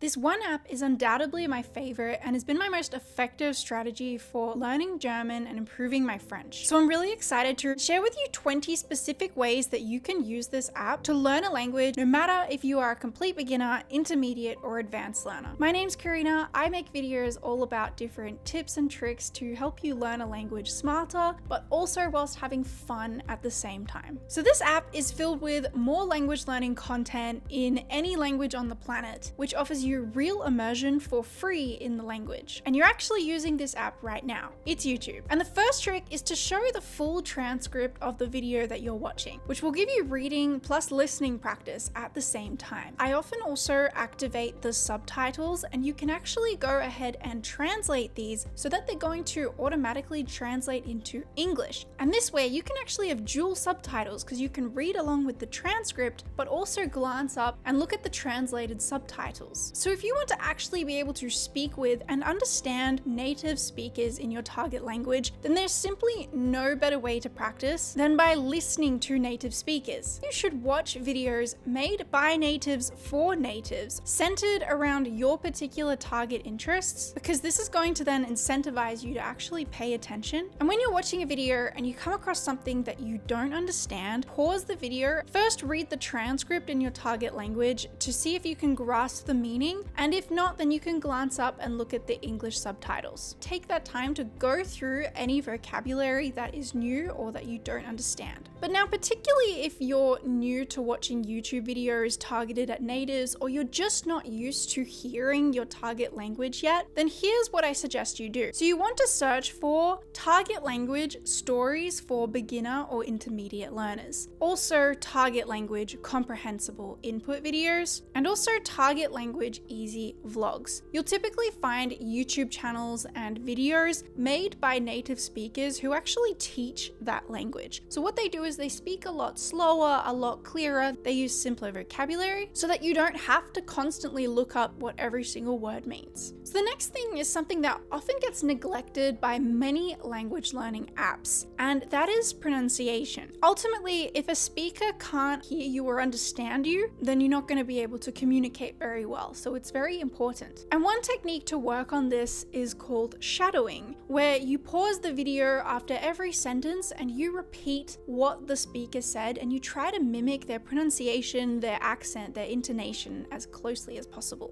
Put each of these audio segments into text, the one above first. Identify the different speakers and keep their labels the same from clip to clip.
Speaker 1: This one app is undoubtedly my favorite and has been my most effective strategy for learning German and improving my French. So I'm really excited to share with you 20 specific ways that you can use this app to learn a language, no matter if you are a complete beginner, intermediate, or advanced learner. My name's Karina. I make videos all about different tips and tricks to help you learn a language smarter, but also whilst having fun at the same time. So this app is filled with more language learning content in any language on the planet, which offers you real immersion for free in the language. And you're actually using this app right now. It's YouTube. And the first trick is to show the full transcript of the video that you're watching, which will give you reading plus listening practice at the same time. I often also activate the subtitles, and you can actually go ahead and translate these so that they're going to automatically translate into English. And this way you can actually have dual subtitles because you can read along with the transcript, but also glance up and look at the translated subtitles. So if you want to actually be able to speak with and understand native speakers in your target language, then there's simply no better way to practice than by listening to native speakers. You should watch videos made by natives for natives, centered around your particular target interests, because this is going to then incentivize you to actually pay attention. And when you're watching a video and you come across something that you don't understand, pause the video, first read the transcript in your target language to see if you can grasp the meaning, and if not, then you can glance up and look at the English subtitles. Take that time to go through any vocabulary that is new or that you don't understand. But now, particularly if you're new to watching YouTube videos targeted at natives, or you're just not used to hearing your target language yet, then here's what I suggest you do. So you want to search for target language stories for beginner or intermediate learners. Also target language comprehensible input videos, and also target language easy vlogs. You'll typically find YouTube channels and videos made by native speakers who actually teach that language. So what they do is they speak a lot slower, a lot clearer. They use simpler vocabulary so that you don't have to constantly look up what every single word means. So the next thing is something that often gets neglected by many language learning apps, and that is pronunciation. Ultimately, if a speaker can't hear you or understand you, then you're not going to be able to communicate very well. So it's very important. And one technique to work on this is called shadowing, where you pause the video after every sentence and you repeat what the speaker said, and you try to mimic their pronunciation, their accent, their intonation as closely as possible.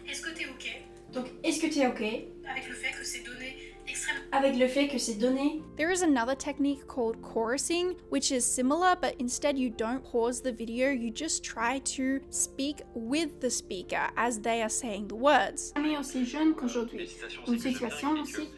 Speaker 2: Est-ce que t'es OK
Speaker 3: Donc, est-ce que tu es OK
Speaker 2: avec le fait que c'est donné extrêmement...
Speaker 3: avec le fait que c'est donné?
Speaker 1: There is another technique called chorusing, which is similar, but instead you don't pause the video, you just try to speak with the speaker as they are saying the words.
Speaker 3: Jamais aussi jeune qu'aujourd'hui. Une situation aussi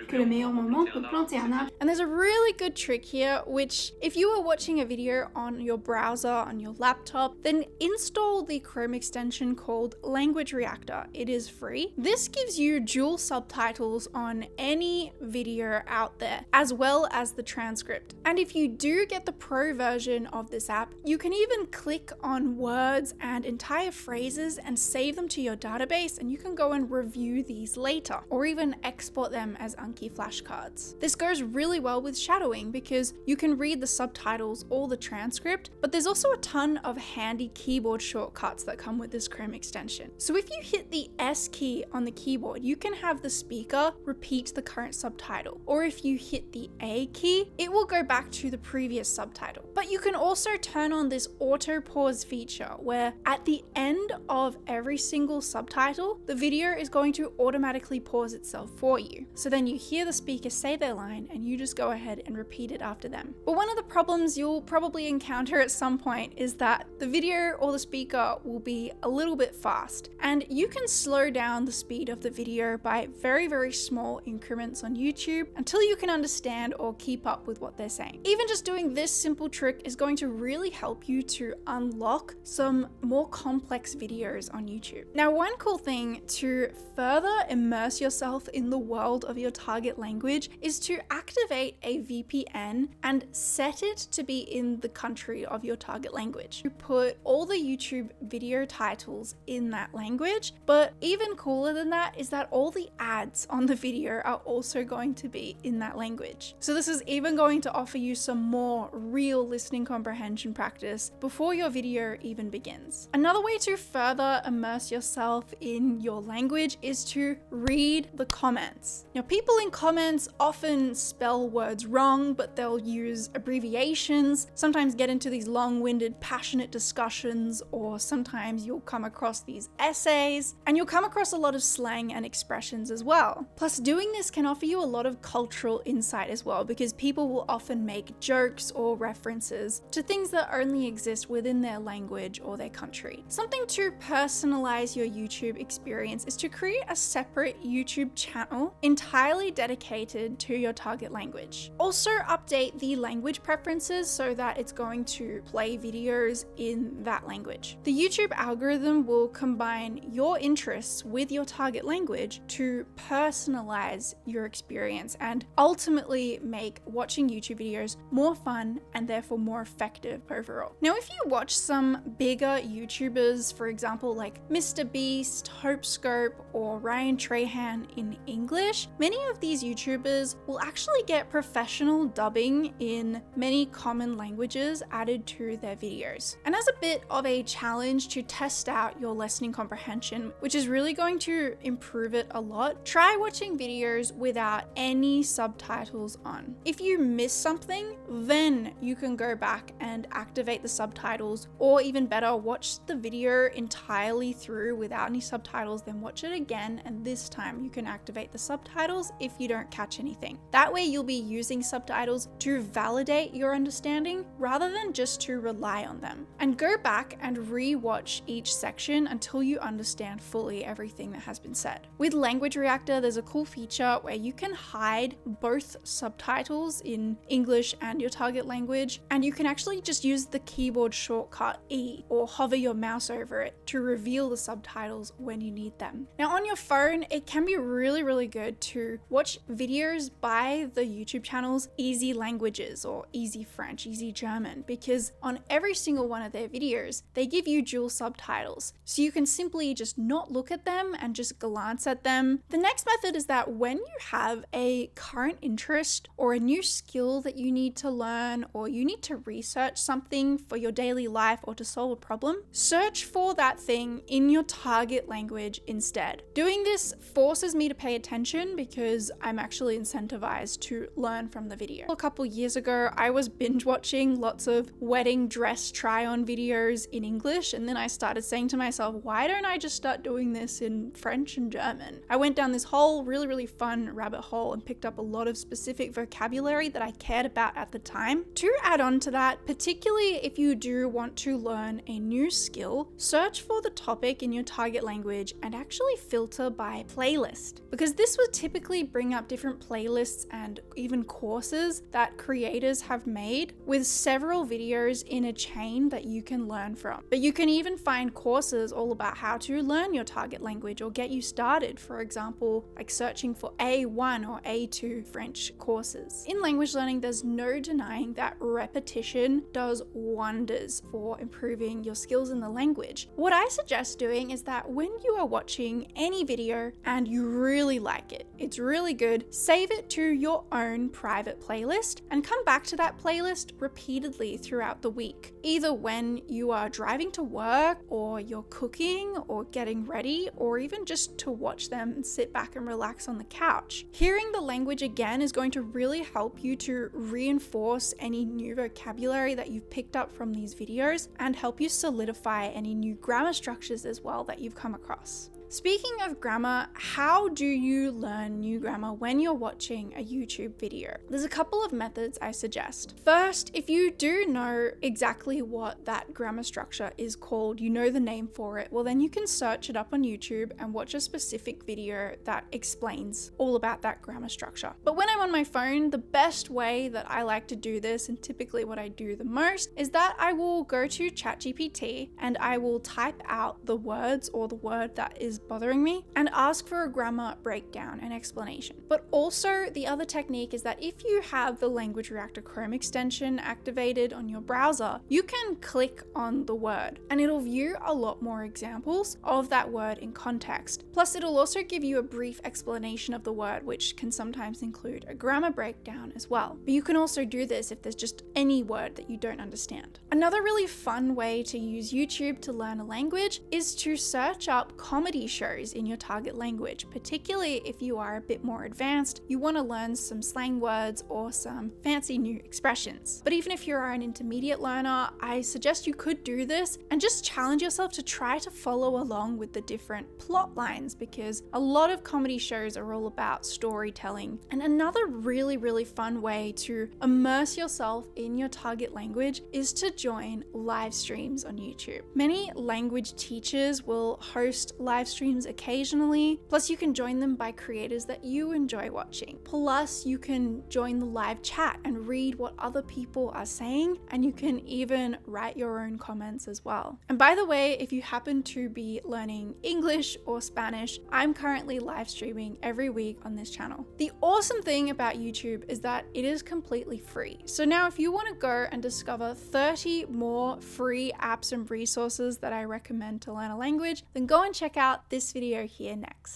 Speaker 3: que le meilleur moment peut planter un arbre.
Speaker 1: And there's a really good trick here, which if you are watching a video on your browser, on your laptop, then install the Chrome extension called Language Reactor. It is free. This gives you dual subtitles on any video out there, as well as the transcript. And if you do get the pro version of this app, you can even click on words and entire phrases and save them to your database, and you can go and review these later, or even export them as Anki flashcards. This goes really well with shadowing because you can read the subtitles or the transcript, but there's also a ton of handy keyboard shortcuts that come with this Chrome extension. So if you hit the S key on the keyboard, you can have the speaker repeat the current subtitle, or if you hit the A key, it will go back to the previous subtitle. But you can also turn on this auto pause feature where at the end of every single subtitle, the video is going to automatically pause itself for you. So then you hear the speaker say their line and you just go ahead and repeat it after them. But one of the problems you'll probably encounter at some point is that the video or the speaker will be a little bit fast, and you can slow down the speed of the video by very, very small increments on YouTube until you can understand or keep up with what they're saying. Even just doing this simple trick is going to really help you to unlock some more complex videos on YouTube. Now, one cool thing to further immerse yourself in the world of your target language is to activate activate a VPN and set it to be in the country of your target language. You put all the YouTube video titles in that language, but even cooler than that is that all the ads on the video are also going to be in that language. So this is even going to offer you some more real listening comprehension practice before your video even begins. Another way to further immerse yourself in your language is to read the comments. Now, people in comments often spell words wrong, but they'll use abbreviations, sometimes get into these long-winded, passionate discussions, or sometimes you'll come across these essays, and you'll come across a lot of slang and expressions as well. Plus, doing this can offer you a lot of cultural insight as well, because people will often make jokes or references to things that only exist within their language or their country. Something to personalize your YouTube experience is to create a separate YouTube channel entirely dedicated to your target language. Also, update the language preferences so that it's going to play videos in that language. The YouTube algorithm will combine your interests with your target language to personalize your experience and ultimately make watching YouTube videos more fun and therefore more effective overall. Now, if you watch some bigger YouTubers, for example, like Mr. Beast, Hopescope, or Ryan Trahan in English, many of these YouTubers will actually get professional dubbing in many common languages added to their videos. And as a bit of a challenge to test out your listening comprehension, which is really going to improve it a lot, try watching videos without any subtitles on. If you miss something, then you can go back and activate the subtitles, or even better, watch the video entirely through without any subtitles, then watch it again, and this time you can activate the subtitles if you don't catch anything. That way you'll be using subtitles to validate your understanding rather than just to rely on them. And go back and re-watch each section until you understand fully everything that has been said. With Language Reactor, there's a cool feature where you can hide both subtitles in English and your target language, and you can actually just use the keyboard shortcut E or hover your mouse over it to reveal the subtitles when you need them. Now, on your phone, it can be really good to watch videos by the YouTube channels Easy Languages or Easy French, Easy German, because on every single one of their videos, they give you dual subtitles. So you can simply just not look at them and just glance at them. The next method is that when you have a current interest or a new skill that you need to learn, or you need to research something for your daily life or to solve a problem, search for that thing in your target language instead. Doing this forces me to pay attention because I'm actually incentivized to learn from the video. A couple years ago, I was binge watching lots of wedding dress try-on videos in English, and then I started saying to myself, why don't I just start doing this in French and German? I went down this whole really fun rabbit hole and picked up a lot of specific vocabulary that I cared about at the time. To add on to that, particularly if you do want to learn a new skill, search for the topic in your target language and actually filter by playlist, because this would typically bring up different playlists and even courses that creators have made with several videos in a chain that you can learn from. But you can even find courses all about how to learn your target language or get you started, for example, like searching for A1 or A2 French courses. In language learning, there's no denying that repetition does wonders for improving your skills in the language. What I suggest doing is that when you are watching any video and you really like it, it's really good, save it to your own private playlist and come back to that playlist repeatedly throughout the week, either when you are driving to work or you're cooking or getting ready, or even just to watch them and sit back and relax on the couch. Hearing the language again is going to really help you to reinforce any new vocabulary that you've picked up from these videos and help you solidify any new grammar structures as well that you've come across. Speaking of grammar, how do you learn new grammar when you're watching a YouTube video? There's a couple of methods I suggest. First, if you do know exactly what that grammar structure is called, you know the name for it, well then you can search it up on YouTube and watch a specific video that explains all about that grammar structure. But when I'm on my phone, the best way that I like to do this, and typically what I do the most, is that I will go to ChatGPT and I will type out the words or the word that is bothering me, and ask for a grammar breakdown and explanation. But also, the other technique is that if you have the Language Reactor Chrome extension activated on your browser, you can click on the word and it'll view a lot more examples of that word in context. Plus, it'll also give you a brief explanation of the word, which can sometimes include a grammar breakdown as well. But you can also do this if there's just any word that you don't understand. Another really fun way to use YouTube to learn a language is to search up comedy shows in your target language, particularly if you are a bit more advanced, you want to learn some slang words or some fancy new expressions. But even if you're an intermediate learner, I suggest you could do this and just challenge yourself to try to follow along with the different plot lines, because a lot of comedy shows are all about storytelling. And another really fun way to immerse yourself in your target language is to join live streams on YouTube. Many language teachers will host live streams occasionally, plus you can join them by creators that you enjoy watching. Plus you can join the live chat and read what other people are saying, and you can even write your own comments as well. And by the way, if you happen to be learning English or Spanish, I'm currently live streaming every week on this channel. The awesome thing about YouTube is that it is completely free. So now if you want to go and discover 30 more free apps and resources that I recommend to learn a language, then go and check out this video here next.